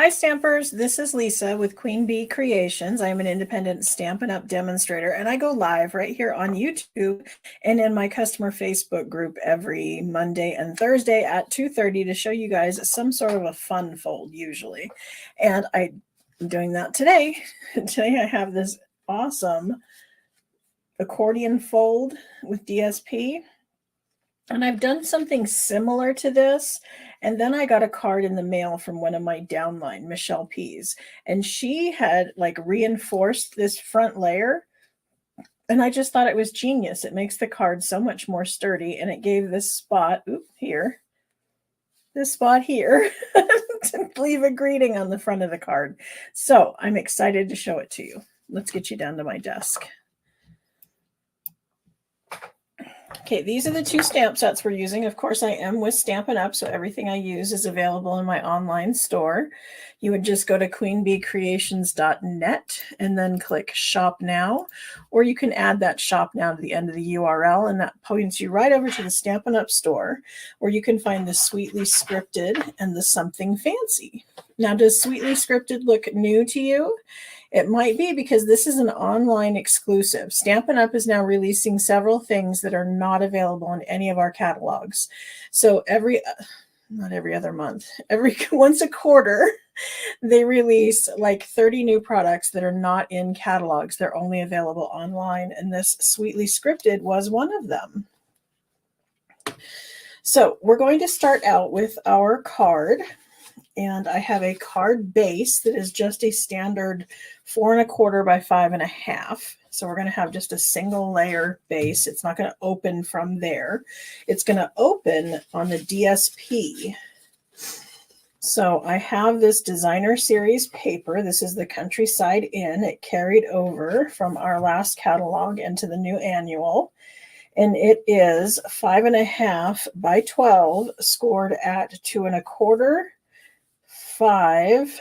Hi Stampers, this is Lisa with Queen Bee Creations. I am an independent Stampin' Up! Demonstrator and I go live right here on YouTube and in my customer Facebook group every Monday and Thursday at 2:30 to show you guys some sort of a fun fold usually. And I'm doing that today. Today I have this awesome accordion fold with DSP. And I've done something similar to this. And then I got a card in the mail from one of my downline, Michelle Pease. And she had like reinforced this front layer. And I just thought it was genius. It makes the card so much more sturdy. And it gave this spot, this spot here, to leave a greeting on the front of the card. So I'm excited to show it to you. Let's get you down to my desk. Okay, these are the two stamp sets we're using. Of course, I am with Stampin' Up!, so everything I use is available in my online store. You would just go to queenbeecreations.net and then click Shop Now, or you can add that Shop Now to the end of the URL, and that points you right over to the Stampin' Up! Store, where you can find the Sweetly Scripted and the Something Fancy. Now, does Sweetly Scripted look new to you? It might be because this is an online exclusive. Stampin' Up! Is now releasing several things that are not available in any of our catalogs. So not every other month, once a quarter, they release like 30 new products that are not in catalogs. They're only available online, and this Sweetly Scripted was one of them. So we're going to start out with our card. And I have a card base that is just a standard 4 1/4 by 5 1/2. So we're going to have just a single layer base. It's not going to open from there. It's going to open on the DSP. So I have this designer series paper. This is the Countryside Inn. It carried over from our last catalog into the new annual. And it is 5 1/2 by 12, scored at 2 1/4, 5,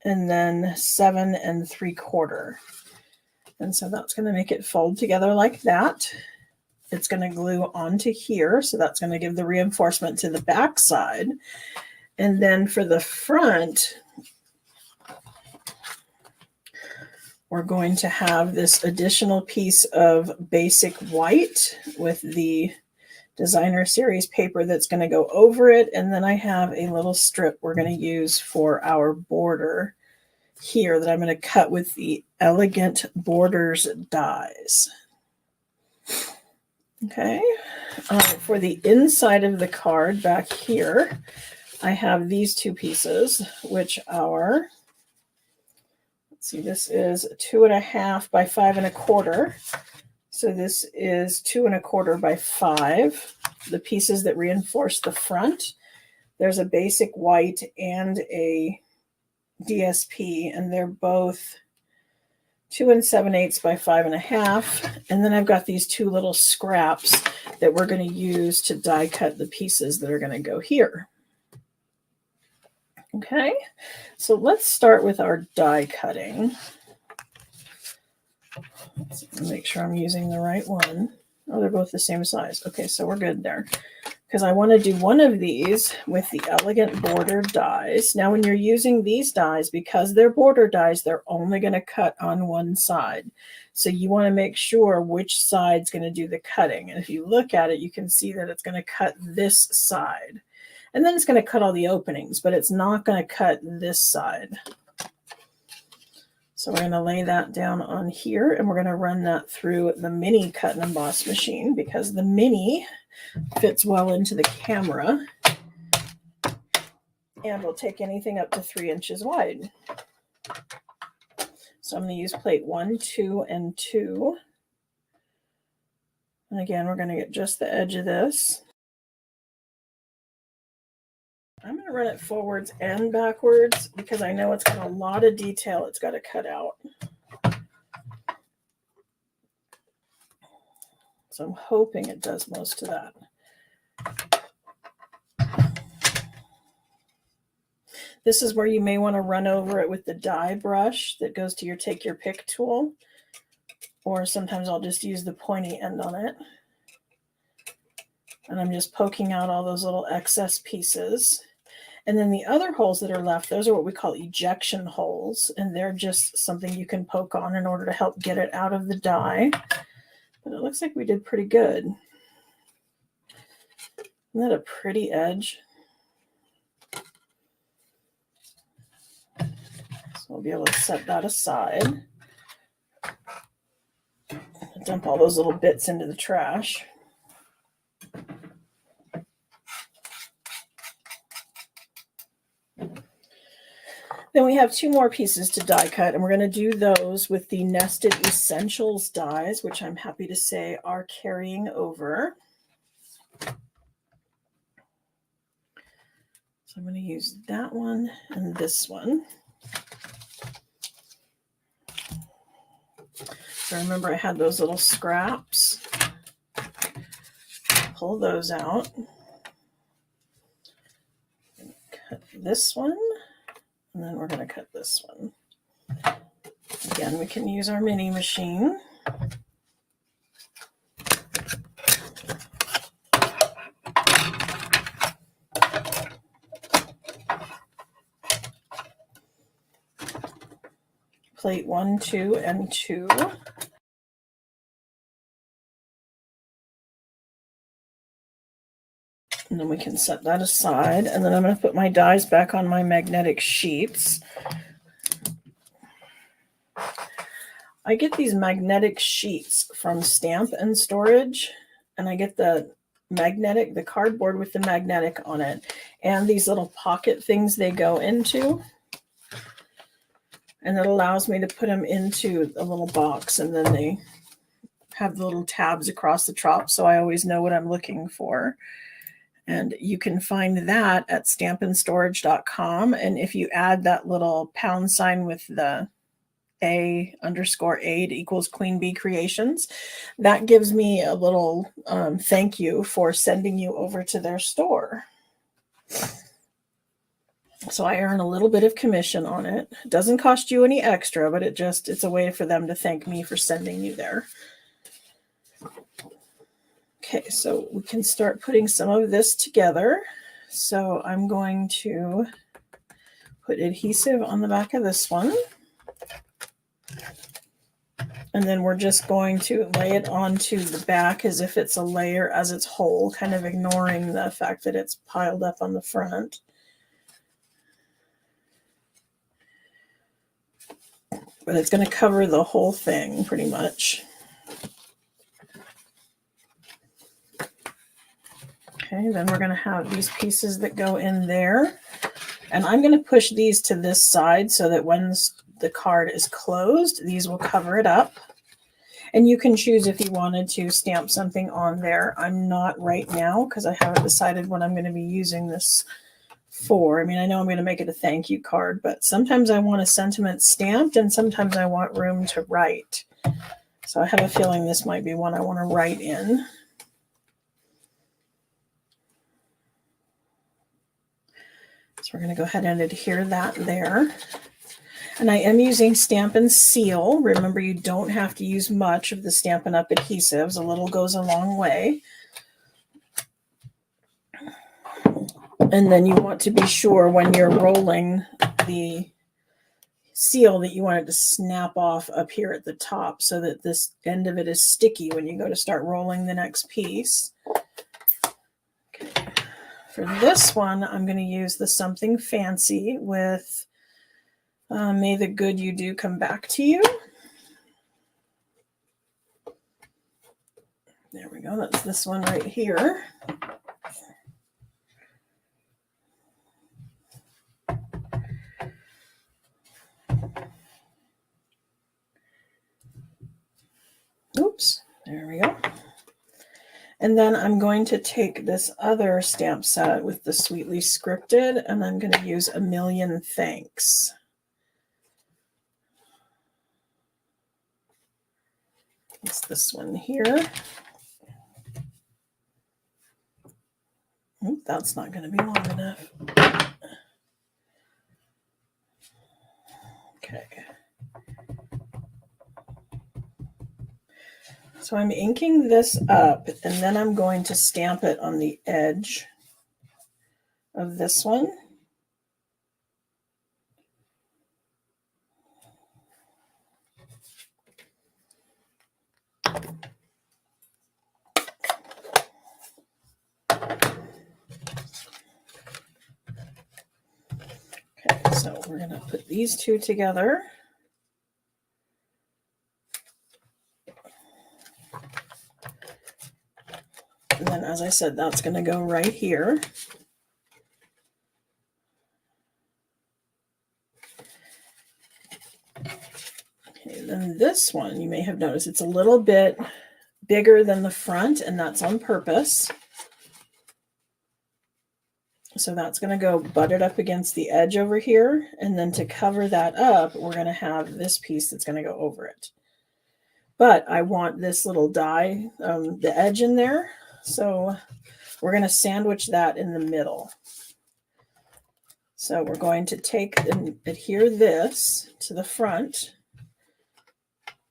and then 7 3/4. And so that's going to make it fold together like that. It's going to glue onto here, so that's going to give the reinforcement to the back side. And then for the front, we're going to have this additional piece of basic white with the designer series paper that's going to go over it, and then I have a little strip we're going to use for our border here that I'm going to cut with the Elegant Borders dies. Okay, for the inside of the card back here, I have these two pieces, which are, let's see, this is 2 1/2 by 5 1/4. So this is 2 1/4 by 5. The pieces that reinforce the front, there's a basic white and a DSP, and they're both 2 7/8 by 5 1/2. And then I've got these two little scraps that we're going to use to die cut the pieces that are going to go here. Okay, so let's start with our die cutting. Let's make sure I'm using the right one. Oh, they're both the same size. Okay, so we're good there. Because I want to do one of these with the Elegant Border dies. Now, when you're using these dies, because they're border dies, they're only going to cut on one side. So you want to make sure which side's going to do the cutting. And if you look at it, you can see that it's going to cut this side. And then it's going to cut all the openings, but it's not going to cut this side. So we're going to lay that down on here, and we're going to run that through the mini cut and emboss machine because the mini fits well into the camera and will take anything up to 3 inches wide. So I'm going to use plate 1, 2, and 2. And again, we're going to get just the edge of this. I'm going to run it forwards and backwards because I know it's got a lot of detail it's got to cut out. So I'm hoping it does most of that. This is where you may want to run over it with the die brush that goes to your take your pick tool, or sometimes I'll just use the pointy end on it. And I'm just poking out all those little excess pieces. And then the other holes that are left, those are what we call ejection holes, and they're just something you can poke on in order to help get it out of the die. But it looks like we did pretty good. Isn't that a pretty edge? So we'll be able to set that aside. Dump all those little bits into the trash. Then we have 2 more pieces to die cut, and we're going to do those with the Nested Essentials dies, which I'm happy to say are carrying over. So I'm going to use that one and this one. So remember I had those little scraps. Pull those out. Cut this one. And then we're going to cut this one. Again, we can use our mini machine. Plate 1, 2, and 2. And then we can set that aside. And then I'm going to put my dies back on my magnetic sheets. I get these magnetic sheets from Stampin Storage, and I get the cardboard with the magnetic on it, and these little pocket things they go into. And it allows me to put them into a little box, and then they have the little tabs across the top, so I always know what I'm looking for. And you can find that at stampinstorage.com. And if you add that little # with the _8 equals Queen Bee Creations, that gives me a little thank you for sending you over to their store. So I earn a little bit of commission on it. It doesn't cost you any extra, but it's a way for them to thank me for sending you there. Okay, so we can start putting some of this together. So I'm going to put adhesive on the back of this one. And then we're just going to lay it onto the back as if it's a layer as its whole, kind of ignoring the fact that it's piled up on the front. But it's going to cover the whole thing pretty much. Okay, then we're going to have these pieces that go in there. And I'm going to push these to this side so that when the card is closed, these will cover it up. And you can choose if you wanted to stamp something on there. I'm not right now because I haven't decided what I'm going to be using this for. I mean, I know I'm going to make it a thank you card, but sometimes I want a sentiment stamped and sometimes I want room to write. So I have a feeling this might be one I want to write in. So we're going to go ahead and adhere that there. And I am using Stampin' Seal. Remember, you don't have to use much of the Stampin' Up! Adhesives. A little goes a long way. And then you want to be sure when you're rolling the seal that you want it to snap off up here at the top so that this end of it is sticky when you go to start rolling the next piece. Okay. For this one, I'm going to use the Something Fancy with May the Good You Do Come Back to You. There we go. That's this one right here. Oops, there we go. And then I'm going to take this other stamp set with the Sweetly Scripted, and I'm going to use A Million Thanks. It's this one here. Oop, that's not going to be long enough. Okay. So I'm inking this up, and then I'm going to stamp it on the edge of this one. Okay, so we're going to put these two together. And then, as I said, that's going to go right here. Okay, then this one, you may have noticed it's a little bit bigger than the front, and that's on purpose. So that's going to go butted up against the edge over here. And then to cover that up, we're going to have this piece that's going to go over it. But I want this little die, the edge in there. So we're going to sandwich that in the middle. So we're going to take and adhere this to the front.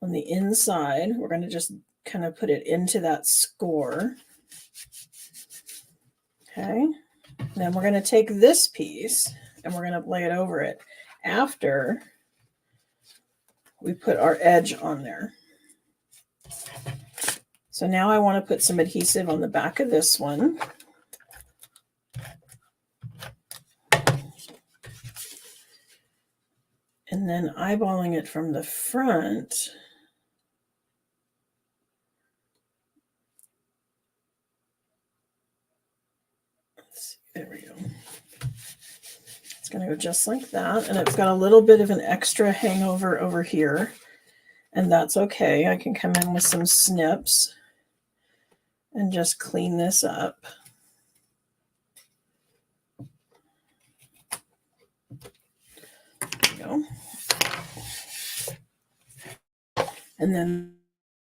On the inside, we're going to just kind of put it into that score. Okay. Then we're going to take this piece and we're going to lay it over it after we put our edge on there. So now I want to put some adhesive on the back of this one. And then eyeballing it from the front. Let's see, there we go. It's going to go just like that. And it's got a little bit of an extra hangover over here. And that's okay. I can come in with some snips and just clean this up. There we go. And then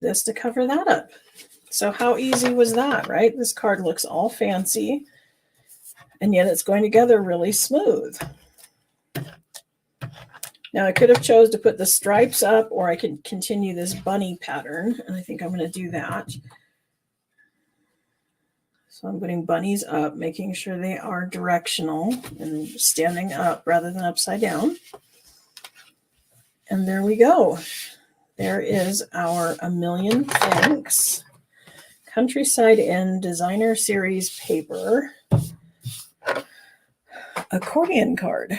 this to cover that up. So how easy was that, right? This card looks all fancy, and yet it's going together really smooth. Now I could have chose to put the stripes up, or I could continue this bunny pattern, and I think I'm going to do that. So I'm putting bunnies up, making sure they are directional and standing up rather than upside down. And there we go. There is our A Million Thanks Countryside Inn Designer Series paper accordion card.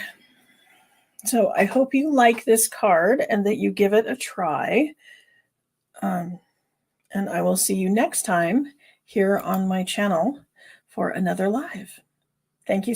So I hope you like this card and that you give it a try. And I will see you next time here on my channel for another live. Thank you.